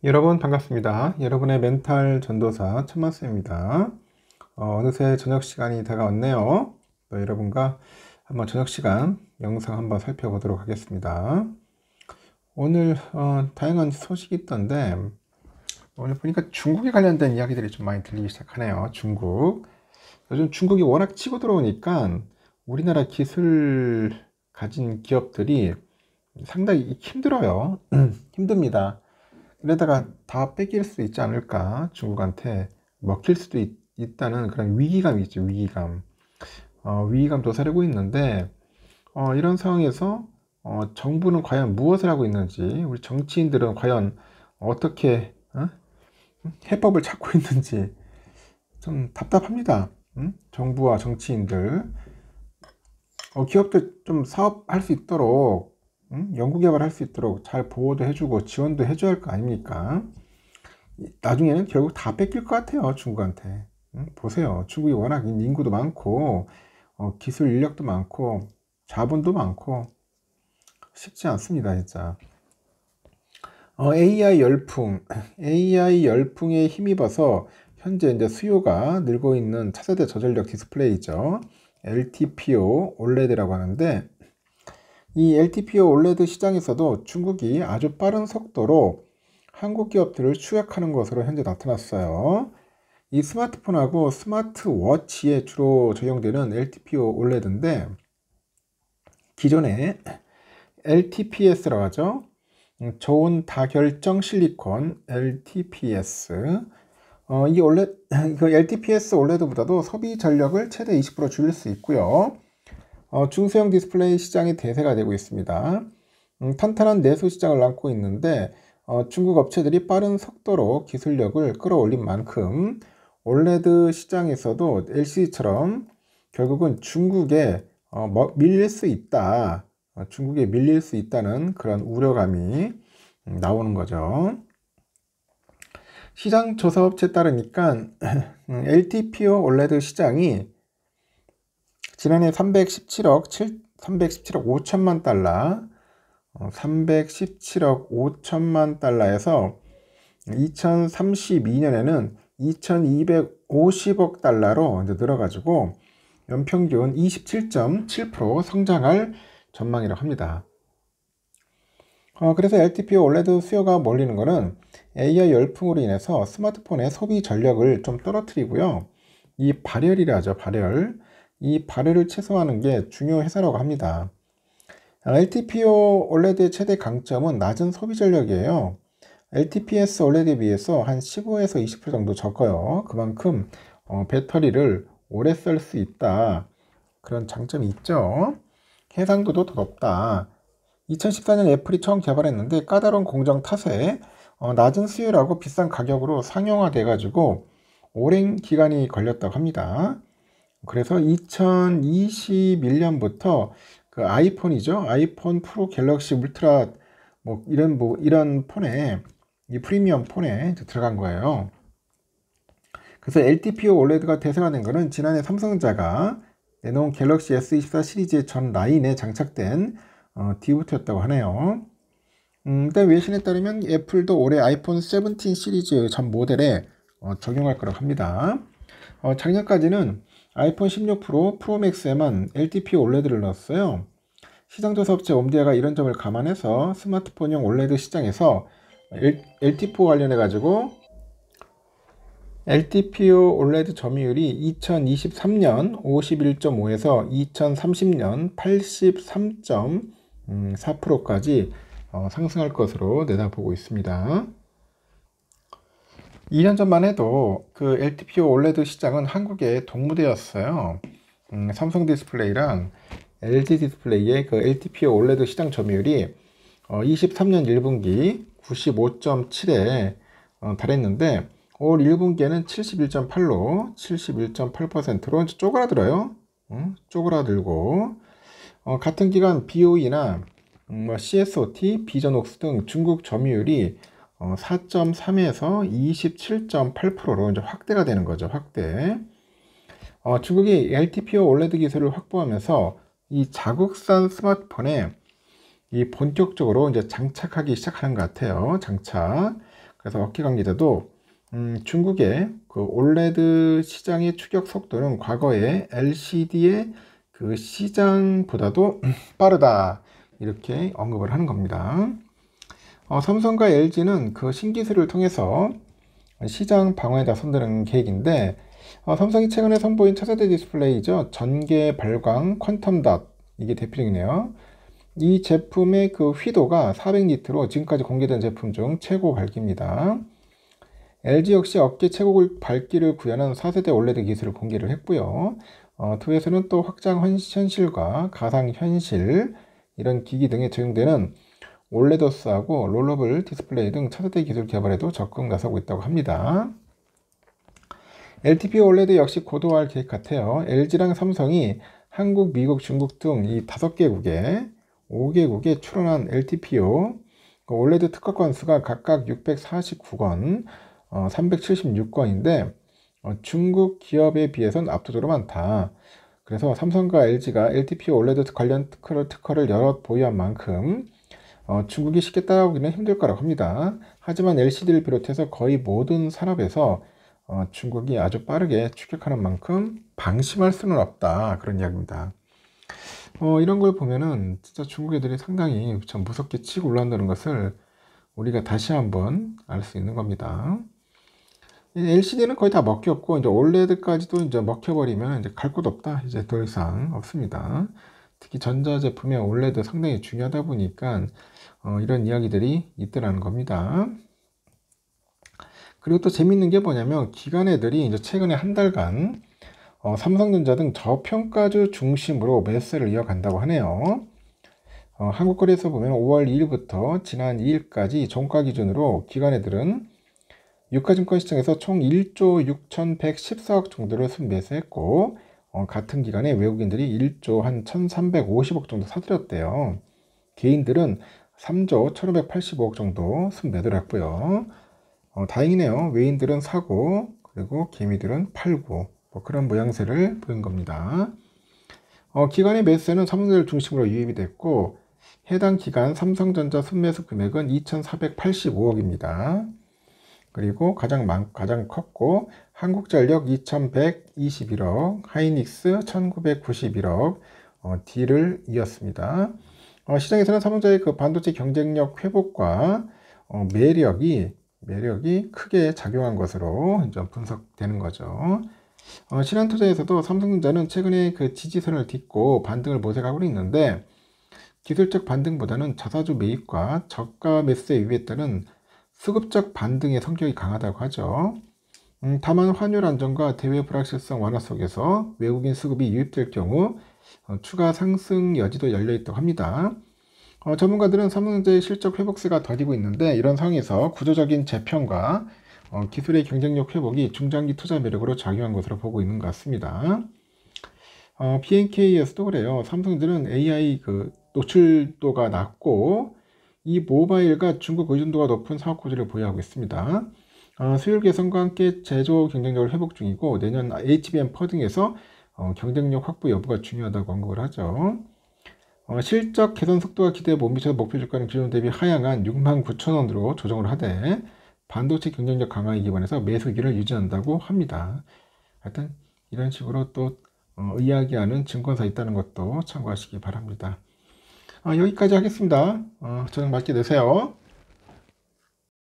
여러분 반갑습니다. 여러분의 멘탈 전도사 천만쌤입니다. 어느새 저녁 시간이 다가왔네요. 여러분과 한번 저녁 시간 영상 한번 살펴보도록 하겠습니다. 오늘 다양한 소식이 있던데 오늘 보니까 중국에 관련된 이야기들이 좀 많이 들리기 시작하네요. 중국. 요즘 중국이 워낙 치고 들어오니까 우리나라 기술 가진 기업들이 상당히 힘들어요. 힘듭니다. 이러다가 다 뺏길 수도 있지 않을까, 중국한테 먹힐 수도 있다는 그런 위기감이 있죠. 위기감. 위기감 도사리고 있는데 이런 상황에서 정부는 과연 무엇을 하고 있는지, 우리 정치인들은 과연 어떻게 해법을 찾고 있는지 좀 답답합니다. 정부와 정치인들, 기업들 좀 사업할 수 있도록, 연구개발할 수 있도록 잘 보호도 해주고 지원도 해줘야 할 거 아닙니까? 나중에는 결국 다 뺏길 것 같아요, 중국한테. 보세요. 중국이 워낙 인구도 많고 기술 인력도 많고 자본도 많고 쉽지 않습니다, 진짜. AI 열풍, AI 열풍에 힘입어서 현재 이제 수요가 늘고 있는 차세대 저전력 디스플레이죠. LTPO OLED라고 하는데, 이 LTPO OLED 시장에서도 중국이 아주 빠른 속도로 한국 기업들을 추격하는 것으로 현재 나타났어요. 이 스마트폰하고 스마트워치에 주로 적용되는 LTPO OLED인데, 기존에 LTPS라고 하죠. 저온 다결정 실리콘 LTPS. 이 OLED, 그 LTPS OLED보다도 소비 전력을 최대 20% 줄일 수 있고요. 중소형 디스플레이 시장이 대세가 되고 있습니다. 탄탄한 내수 시장을 안고 있는데, 중국 업체들이 빠른 속도로 기술력을 끌어올린 만큼 OLED 시장에서도 LCD처럼 결국은 중국에 밀릴 수 있다. 중국에 밀릴 수 있다는 그런 우려감이 나오는 거죠. 시장 조사업체에 따르니까 LTPO OLED 시장이 지난해 317억 5천만 달러, 317억 5천만 달러에서 2032년에는 2250억 달러로 이제 늘어가지고 연평균 27.7% 성장할 전망이라고 합니다. 그래서 LTPO OLED 수요가 몰리는 것은 AI 열풍으로 인해서 스마트폰의 소비 전력을 좀 떨어뜨리고요. 이 발열이라죠, 발열. 이 발열을 최소화하는 게 중요해서라고 합니다. LTPO OLED의 최대 강점은 낮은 소비 전력이에요. LTPS OLED에 비해서 한 15에서 20% 정도 적어요. 그만큼 배터리를 오래 쓸 수 있다. 그런 장점이 있죠. 해상도도 더 높다. 2014년 애플이 처음 개발했는데 까다로운 공정 탓에 낮은 수요라고 비싼 가격으로 상용화돼 가지고 오랜 기간이 걸렸다고 합니다. 그래서 2021년부터 그 아이폰이죠. 아이폰 프로 갤럭시 울트라 이런 폰에, 이 프리미엄 폰에 들어간 거예요. 그래서 LTPO OLED가 대세가 된 거는 지난해 삼성자가 내놓은 갤럭시 S24 시리즈의 전 라인에 장착된 뒤부터였다고 하네요. 일단 외신에 따르면 애플도 올해 아이폰 17 시리즈 전 모델에 적용할 거라고 합니다. 작년까지는 아이폰 16 프로 맥스에만 LTPO OLED를 넣었어요. 시장조사 업체 옴디아가 이런 점을 감안해서 스마트폰용 OLED 시장에서 LTPO 관련해 가지고 LTPO OLED 점유율이 2023년 51.5에서 2030년 83.4%까지 상승할 것으로 내다보고 있습니다. 2년 전만 해도 그 LTPO OLED 시장은 한국의 동무대였어요. 삼성 디스플레이랑 LG 디스플레이의 그 LTPO OLED 시장 점유율이 23년 1분기 95.7에 달했는데 올 1분기에는 71.8로 71.8%로 쪼그라들어요. 쪼그라들고 같은 기간 BOE나 CSOT, 비전옥스 등 중국 점유율이 4.3에서 27.8%로 이제 확대가 되는 거죠. 확대. 중국이 LTPO OLED 기술을 확보하면서 이 자국산 스마트폰에 이 본격적으로 이제 장착하기 시작하는 것 같아요. 장착. 그래서 업계 관계자도 중국의 그 올레드 시장의 추격 속도는 과거의 LCD의 그 시장보다도 빠르다, 이렇게 언급을 하는 겁니다. 삼성과 LG는 그 신기술을 통해서 시장 방어에 나선다는 계획인데, 삼성이 최근에 선보인 차세대 디스플레이죠. 전개 발광 퀀텀 닷, 이게 대표적이네요. 이 제품의 그 휘도가 400니트로 지금까지 공개된 제품 중 최고 밝기입니다. LG 역시 업계 최고 밝기를 구현한 4세대 올레드 기술을 공개를 했고요. 투에서는 또 확장 현실과 가상 현실, 이런 기기 등에 적용되는 올레더스하고 롤러블 디스플레이 등 차세대 기술 개발에도 적극 나서고 있다고 합니다. LTPO 올레드 역시 고도화할 계획 같아요. LG랑 삼성이 한국, 미국, 중국 등 이 5개국에 5개국에 출원한 LTPO 올레드 특허 건수가 각각 649건, 376건인데 중국 기업에 비해서는 압도적으로 많다. 그래서 삼성과 LG가 LTPO 올레드 관련 특허를 여러 보유한 만큼 중국이 쉽게 따라오기는 힘들 거라고 합니다. 하지만 LCD를 비롯해서 거의 모든 산업에서 중국이 아주 빠르게 추격하는 만큼 방심할 수는 없다, 그런 이야기입니다. 이런 걸 보면은 진짜 중국 애들이 상당히 참 무섭게 치고 올라온다는 것을 우리가 다시 한번 알 수 있는 겁니다. LCD는 거의 다 먹혔고, 이제 OLED까지도 이제 먹혀버리면 이제 갈 곳 없다, 이제 더 이상 없습니다. 특히 전자제품의 OLED 상당히 중요하다 보니까 이런 이야기들이 있더라는 겁니다. 그리고 또 재밌는 게 뭐냐면, 기관 애들이 이제 최근에 한 달간 삼성전자 등 저평가주 중심으로 매수를 이어간다고 하네요. 한국거래에서 보면 5월 2일부터 지난 2일까지 종가 기준으로 기관 애들은 유가증권 시장에서 총 1조 6,114억 정도를 순매수했고, 같은 기간에 외국인들이 1조 한 1,350억 정도 사들였대요. 개인들은 3조 1,585억 정도 순매도를 했고요. 다행이네요. 외인들은 사고, 그리고 개미들은 팔고, 뭐 그런 모양새를 보인 겁니다. 기관의 매수세는 삼성전자를 중심으로 유입이 됐고, 해당 기간 삼성전자 순매수 금액은 2,485억입니다. 그리고 가장 컸고, 한국전력 2,121억, 하이닉스 1,991억, D를 이었습니다. 시장에서는 삼성전자의 그 반도체 경쟁력 회복과 매력이 크게 작용한 것으로 이제 분석되는 거죠. 신한투자에서도 삼성전자는 최근에 그 지지선을 딛고 반등을 모색하고 있는데, 기술적 반등보다는 자사주 매입과 저가 매수에 유의했다는 수급적 반등의 성격이 강하다고 하죠. 다만 환율 안정과 대외 불확실성 완화 속에서 외국인 수급이 유입될 경우 추가 상승 여지도 열려 있다고 합니다. 전문가들은 삼성전자의 실적 회복세가 더디고 있는데, 이런 상황에서 구조적인 재편과 기술의 경쟁력 회복이 중장기 투자 매력으로 작용한 것으로 보고 있는 것 같습니다. BNK에서도 그래요. 삼성전자는 AI 그 노출도가 낮고 이 모바일과 중국 의존도가 높은 사업 구조를 보유하고 있습니다. 수율 개선과 함께 제조 경쟁력을 회복 중이고, 내년 HBM4 등에서 경쟁력 확보 여부가 중요하다고 언급을 하죠. 실적 개선 속도가 기대에 못 미쳐서 목표 주가는 기존 대비 하향한 69,000원으로 조정을 하되, 반도체 경쟁력 강화에 기반해서 매수기를 유지한다고 합니다. 하여튼 이런 식으로 또 이야기하는 증권사 있다는 것도 참고하시기 바랍니다. 여기까지 하겠습니다. 저녁 맛있게 드세요.